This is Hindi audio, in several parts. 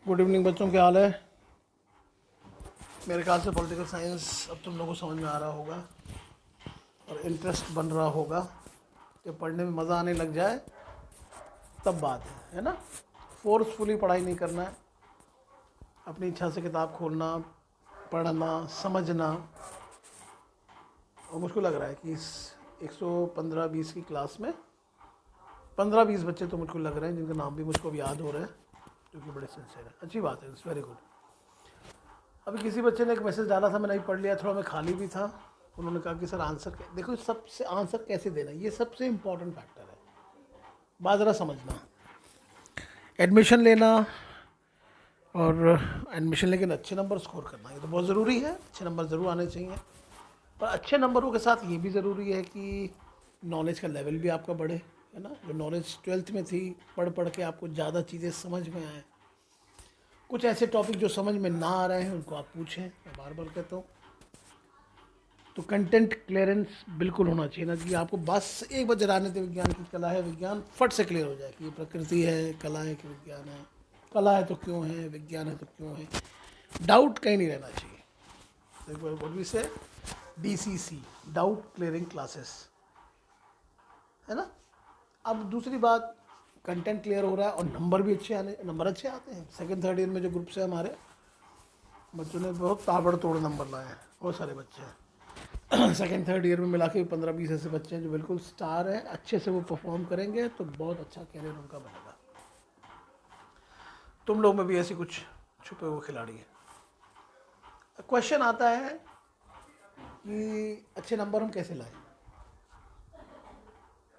गुड इवनिंग बच्चों, क्या हाल है। मेरे ख्याल से पॉलिटिकल साइंस अब तुम लोगों को समझ में आ रहा होगा और इंटरेस्ट बन रहा होगा। जब पढ़ने में मज़ा आने लग जाए तब बात है ना। फोर्सफुली पढ़ाई नहीं करना है, अपनी इच्छा से किताब खोलना, पढ़ना, समझना। और मुझको लग रहा है कि इस 115-20 की क्लास में 15-20 बच्चे तो मुझको लग रहे हैं जिनका नाम भी मुझको अब याद हो रहे हैं, जो कि बड़े सिंसियर है। अच्छी बात है, इट्स वेरी गुड। अभी किसी बच्चे ने एक मैसेज डाला था, मैंने पढ़ लिया, थोड़ा मैं खाली भी था। उन्होंने कहा कि सर आंसर देखो, सबसे आंसर कैसे देना, ये सबसे इम्पोर्टेंट फैक्टर है। बात ज़रा समझना, एडमिशन लेना और एडमिशन लेकिन अच्छे नंबर स्कोर करना, ये तो बहुत ज़रूरी है। अच्छे नंबर ज़रूर आने चाहिए, पर अच्छे नंबरों के साथ ये भी ज़रूरी है कि नॉलेज का लेवल भी आपका बढ़े, है ना। जो नॉलेज 12th में थी, पढ़ पढ़ के आपको ज़्यादा चीज़ें समझ में आए। कुछ ऐसे टॉपिक जो समझ में ना आ रहे हैं उनको आप पूछें, मैं बार बार कहता हूँ। तो कंटेंट क्लियरेंस बिल्कुल होना चाहिए ना कि आपको बस एक बार जराने थे विज्ञान की कला है, विज्ञान फट से क्लियर हो जाए कि ये प्रकृति है, कला है कि विज्ञान है, कला है तो क्यों है, विज्ञान है तो क्यों है। डाउट कहीं नहीं रहना चाहिए। व्हाट वी से DCC, डाउट क्लियरिंग क्लासेस, है ना। अब दूसरी बात, कंटेंट क्लियर हो रहा है और नंबर भी नंबर अच्छे आते हैं। सेकंड थर्ड ईयर में जो ग्रुप से हमारे बच्चों ने बहुत ताबड़तोड़ नंबर लाए हैं, बहुत सारे बच्चे हैं। सेकंड थर्ड ईयर में मिला के 15-20 ऐसे बच्चे हैं जो बिल्कुल स्टार हैं। अच्छे से वो परफॉर्म करेंगे तो बहुत अच्छा कैरियर उनका बनेगा। तुम लोग में भी ऐसे कुछ छुपे हुए खिलाड़ी हैं। क्वेश्चन आता है कि अच्छे नंबर हम कैसे लाएं,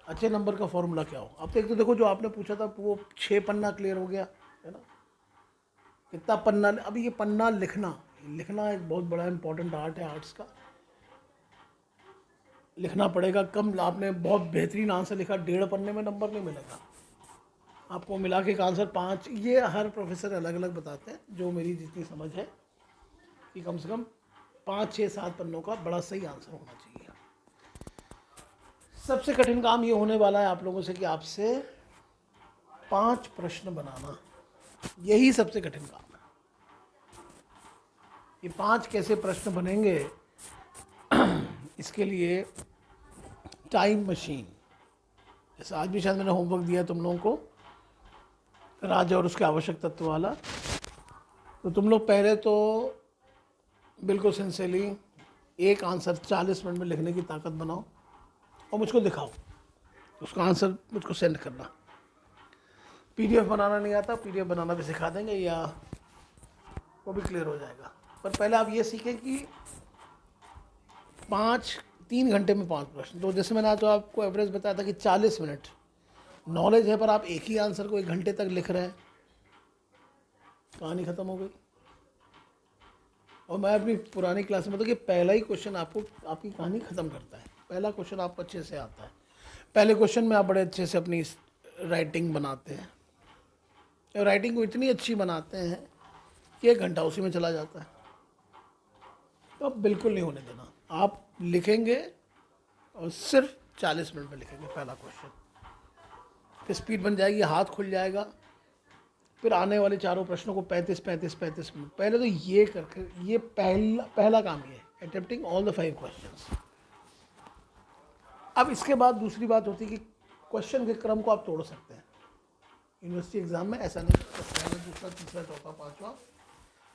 अच्छे नंबर का फॉर्मूला क्या हो। अब तो एक तो देखो, जो आपने पूछा था वो 6 पन्ना क्लियर हो गया, है ना। कितना पन्ना, अभी ये पन्ना लिखना लिखना एक बहुत बड़ा इंपॉर्टेंट आर्ट है, आर्ट्स का। लिखना पड़ेगा कम। आपने बहुत बेहतरीन आंसर लिखा, 1.5 पन्ने में नंबर नहीं मिलेगा आपको। मिला के एक आंसर 5, ये हर प्रोफेसर अलग अलग बताते हैं। जो मेरी जितनी समझ है कि कम से कम 5, 6, 7 पन्नों का बड़ा सही आंसर होना चाहिए। सबसे कठिन काम ये होने वाला है आप लोगों से कि आपसे 5 प्रश्न बनाना, यही सबसे कठिन काम है। ये 5 कैसे प्रश्न बनेंगे, इसके लिए टाइम मशीन, जैसे आज भी शायद मैंने होमवर्क दिया तुम लोगों को, राजा और उसके आवश्यक तत्व वाला। तो तुम लोग पहले तो बिल्कुल सिंसियरली एक आंसर 40 मिनट में लिखने की ताकत बनाओ और मुझको दिखाओ। उसका आंसर मुझको सेंड करना। PDF बनाना नहीं आता, PDF बनाना भी सिखा देंगे, या वो भी क्लियर हो जाएगा। पर पहले आप ये सीखें कि 3 घंटे में 5 प्रश्न। तो जैसे मैंने आज तो आपको एवरेज बताया था कि 40 मिनट नॉलेज है, पर आप एक ही आंसर को 1 घंटे तक लिख रहे हैं, कहानी ख़त्म हो गई। और मैं अपनी पुरानी क्लास में, मतलब कि पहला ही क्वेश्चन आपको आपकी कहानी ख़त्म करता है। पहला क्वेश्चन आपको अच्छे से आता है, पहले क्वेश्चन में आप बड़े अच्छे से अपनी राइटिंग बनाते हैं। और राइटिंग को इतनी अच्छी बनाते हैं कि 1 घंटा उसी में चला जाता है। तो अब बिल्कुल नहीं होने देना, आप लिखेंगे और सिर्फ 40 मिनट में लिखेंगे पहला क्वेश्चन। फिर स्पीड बन जाएगी, हाथ खुल जाएगा। फिर आने वाले चारों प्रश्नों को 35 मिनट पहले तो ये करके, ये पहला काम ये है, अटेम्प्टिंग ऑल द 5 क्वेश्चंस। अब इसके बाद दूसरी बात होती है कि क्वेश्चन के क्रम को आप तोड़ सकते हैं। यूनिवर्सिटी एग्जाम में ऐसा नहीं, तो पहला दूसरा तीसरा चौथा पांचवा,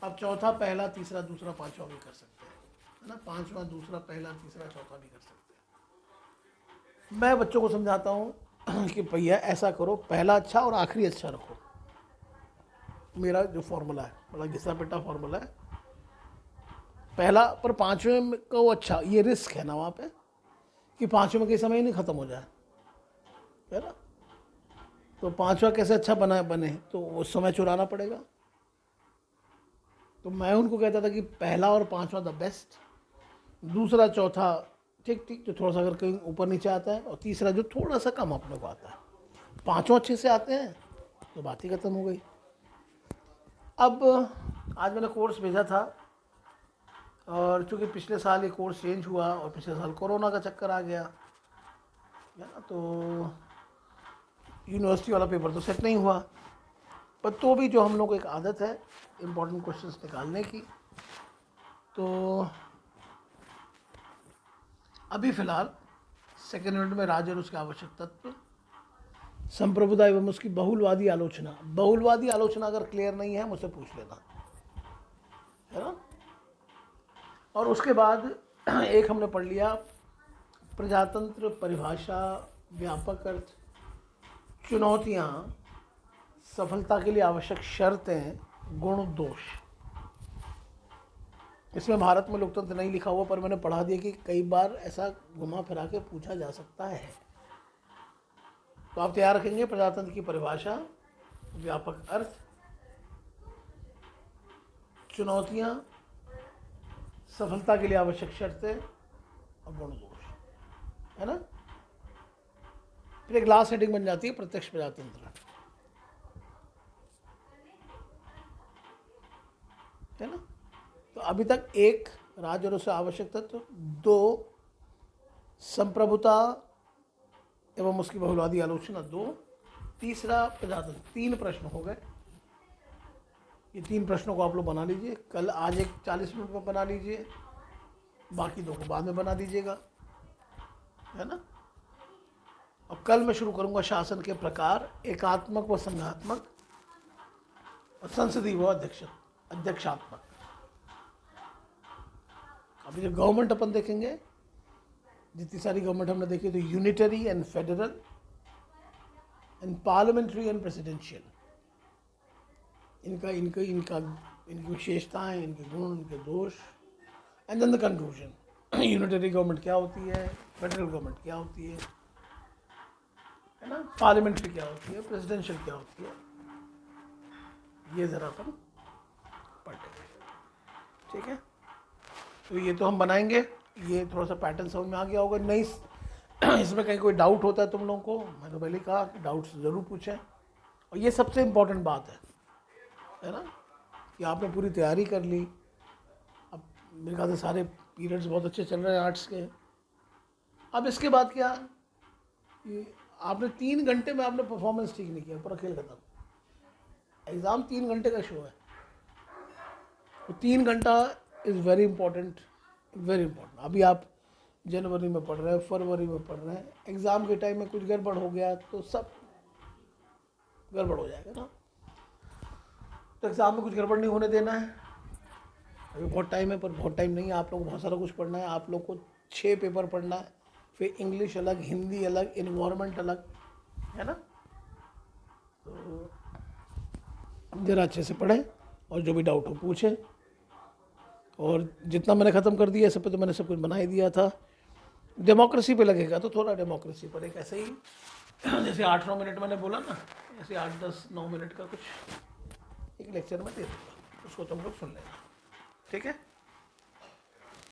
आप चौथा पहला तीसरा दूसरा पांचवा भी कर सकते हैं, है ना। पांचवा दूसरा पहला तीसरा चौथा भी कर सकते हैं। मैं बच्चों को समझाता हूँ कि भैया ऐसा करो, पहला अच्छा और आखिरी अच्छा रखो। मेरा जो फॉर्मूला है, बड़ा घिसा पिटा फॉर्मूला है। पहला पर 5वें का वो अच्छा, ये रिस्क है ना वहाँ पे कि 5वें में कई समय ही नहीं ख़त्म हो जाए, है ना। तो 5वां कैसे अच्छा बने, तो वो समय चुराना पड़ेगा। तो मैं उनको कहता था कि पहला और 5वां द बेस्ट, दूसरा चौथा ठीक ठीक जो थोड़ा सा अगर कहीं ऊपर नीचे आता है, और तीसरा जो थोड़ा सा कम अपने को आता है। 5वां अच्छे से आते हैं तो बात ही ख़त्म हो गई। अब आज मैंने कोर्स भेजा था, और चूँकि पिछले साल ये कोर्स चेंज हुआ और पिछले साल कोरोना का चक्कर आ गया, है ना, तो यूनिवर्सिटी वाला पेपर तो सेट नहीं हुआ। पर तो भी जो हम लोग को एक आदत है इम्पोर्टेंट क्वेश्चंस निकालने की, तो अभी फ़िलहाल सेकेंड यूनिट में राज और उसके आवश्यक तत्व, संप्रभुता एवं उसकी बहुलवादी आलोचना। बहुलवादी आलोचना अगर क्लियर नहीं है मुझसे पूछ लेना, है ना। और उसके बाद एक हमने पढ़ लिया प्रजातंत्र परिभाषा, व्यापक अर्थ, चुनौतियाँ, सफलता के लिए आवश्यक शर्तें, गुण, दोष। इसमें भारत में लोकतंत्र नहीं लिखा हुआ, पर मैंने पढ़ा दिया कि कई बार ऐसा घुमा फिरा के पूछा जा सकता है। तो आप तैयार रखेंगे प्रजातंत्र की परिभाषा, व्यापक अर्थ, चुनौतियाँ, सफलता के लिए आवश्यक शर्तें और गुण, दोष, है ना। फिर एक लास्ट हेडिंग बन जाती है प्रत्यक्ष प्रजातंत्र, है ना। तो अभी तक एक राज और उससे आवश्यक तत्व, दो संप्रभुता एवं उसकी बहुलवादी आलोचना, दो, तीसरा प्रजातंत्र, 3 प्रश्न हो गए। ये 3 प्रश्नों को आप लोग बना लीजिए। कल आज एक 40 मिनट में बना लीजिए, बाकी 2 को बाद में बना दीजिएगा, है ना। और कल मैं शुरू करूंगा शासन के प्रकार, एकात्मक व संघात्मक और संसदीय व अध्यक्षात्मक। अभी जो गवर्नमेंट अपन देखेंगे, जितनी सारी गवर्नमेंट हमने देखी, तो unitary and federal and parliamentary and presidential, इनका इनका इनका इनकी विशेषताएं, इनके गुण, इनके दोष, and then the conclusion. Unitary government क्या होती है, फेडरल गवर्नमेंट क्या होती है ना, पार्लियामेंट्री क्या होती है, प्रेसिडेंशियल क्या होती है, ये ज़रा अपन पढ़ेंगे, ठीक है। तो ये तो हम बनाएंगे, ये थोड़ा सा पैटर्न समझ में आ गया होगा। नहीं इसमें कहीं कोई डाउट होता है तुम लोगों को, मैंने पहले कहा कि डाउट्स ज़रूर पूछें। और ये सबसे इम्पोर्टेंट बात है ना, कि आपने पूरी तैयारी कर ली। अब मेरे ख्याल से सारे पीरियड्स बहुत अच्छे चल रहे हैं आर्ट्स के। अब इसके बाद क्या, कि आपने 3 घंटे में आपने परफॉर्मेंस ठीक नहीं किया, पूरा खेल खत्म। एग्ज़ाम 3 घंटे का शो है, तो 3 घंटा is very important, very important. अभी आप जनवरी में पढ़ रहे हैं, फरवरी में पढ़ रहे हैं, एग्ज़ाम के टाइम में कुछ गड़बड़ हो गया तो सब गड़बड़ हो जाएगा ना। तो एग्ज़ाम में कुछ गड़बड़ नहीं होने देना है। अभी बहुत टाइम है, पर बहुत टाइम नहीं है। आप लोग को बहुत सारा कुछ पढ़ना है। आप लोग को 6 पेपर पढ़ना है, फिर इंग्लिश अलग, हिंदी अलग, इन्वायरमेंट अलग, है ना। तो ज़रा अच्छे से पढ़ें और जो भी डाउट हो पूछें। और जितना मैंने ख़त्म कर दिया, सब पे तो मैंने सब कुछ बना ही दिया था। डेमोक्रेसी पे लगेगा तो थोड़ा डेमोक्रेसी पर एक ऐसे ही जैसे 8-9 मिनट मैंने बोला ना, ऐसे 8-10-9 मिनट का कुछ एक लेक्चर में दे दूँगा, उसको तुम लोग सुन लेना, ठीक है।